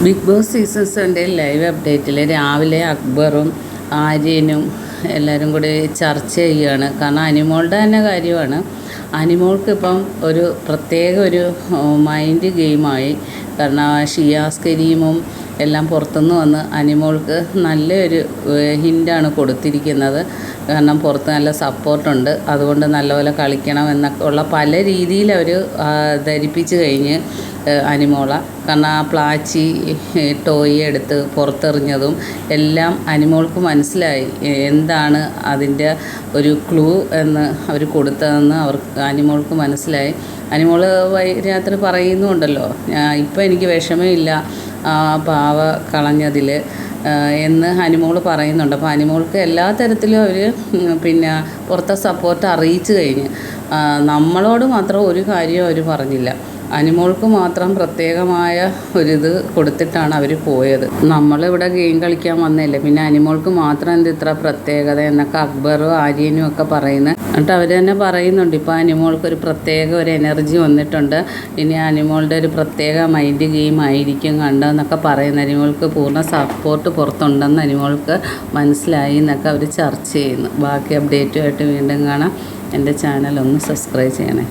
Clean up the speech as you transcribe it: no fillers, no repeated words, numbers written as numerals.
Big boss season 7 live അപ്ഡേറ്റിൽ രാവിലെ അക്ബറും ആര്യനും എല്ലാവരും കൂടി ചർച്ച ചെയ്യുകയാണ്. കാരണം അനിമോളുടെ തന്നെ കാര്യമാണ്. അനിമോൾക്കിപ്പം ഒരു പ്രത്യേക ഒരു മൈൻഡ് ഗെയിമായി. കാരണം ഷിയാസ് കരീമും എല്ലാം പുറത്തുനിന്ന് വന്ന് അനിമോൾക്ക് നല്ലൊരു ഹിൻ്റാണ് കൊടുത്തിരിക്കുന്നത്. കാരണം പുറത്ത് നല്ല സപ്പോർട്ടുണ്ട്, അതുകൊണ്ട് നല്ലപോലെ കളിക്കണം എന്നൊക്കെ ഉള്ള പല രീതിയിൽ അവർ ധരിപ്പിച്ച് കഴിഞ്ഞ് അനിമോള. കാരണം ആ പ്ലാച്ചി ടോയ് എടുത്ത് പുറത്തെറിഞ്ഞതും എല്ലാം അനിമോൾക്ക് മനസ്സിലായി എന്താണ് അതിൻ്റെ ഒരു ക്ലൂ എന്ന് അവർ കൊടുത്തതെന്ന് അനിമോൾക്ക് മനസ്സിലായി. അനിമോൾ രാത്രി പറയുന്നുണ്ടല്ലോ, ഇപ്പം എനിക്ക് വിഷമമില്ല പാവ കളഞ്ഞതിൽ എന്ന് അനിമോൾ പറയുന്നുണ്ട്. അപ്പോൾ അനിമോൾക്ക് എല്ലാ തരത്തിലും അവർ പിന്നെ പുറത്തെ സപ്പോർട്ട് അറിയിച്ചു കഴിഞ്ഞ്. നമ്മളോട് മാത്രം ഒരു കാര്യവും അവർ പറഞ്ഞില്ല. അനിമോൾക്ക് മാത്രം പ്രത്യേകമായ ഒരിത് കൊടുത്തിട്ടാണ് അവർ പോയത്. നമ്മളിവിടെ ഗെയിം കളിക്കാൻ വന്നതല്ലേ, പിന്നെ അനിമോൾക്ക് മാത്രം എന്ത് ഇത്ര പ്രത്യേകത എന്നൊക്കെ അക്ബറും ആര്യനും ഒക്കെ പറയുന്നത്. എന്നിട്ട് അവർ തന്നെ പറയുന്നുണ്ട്, ഇപ്പോൾ അനിമോൾക്കൊരു പ്രത്യേക ഒരു എനർജി വന്നിട്ടുണ്ട്, ഇനി അനിമോളുടെ ഒരു പ്രത്യേക മൈൻഡ് ഗെയിം ആയിരിക്കും കണ്ടതെന്നൊക്കെ പറയുന്നു. അനിമോൾക്ക് പൂർണ്ണ സപ്പോർട്ട് പുറത്തുണ്ടെന്ന് അനിമോൾക്ക് മനസ്സിലായി എന്നൊക്കെ അവർ ചർച്ച ചെയ്യുന്നു. ബാക്കി അപ്ഡേറ്റുമായിട്ട് വീണ്ടും കാണാം. എൻ്റെ ചാനൽ ഒന്ന് സബ്സ്ക്രൈബ് ചെയ്യണേ.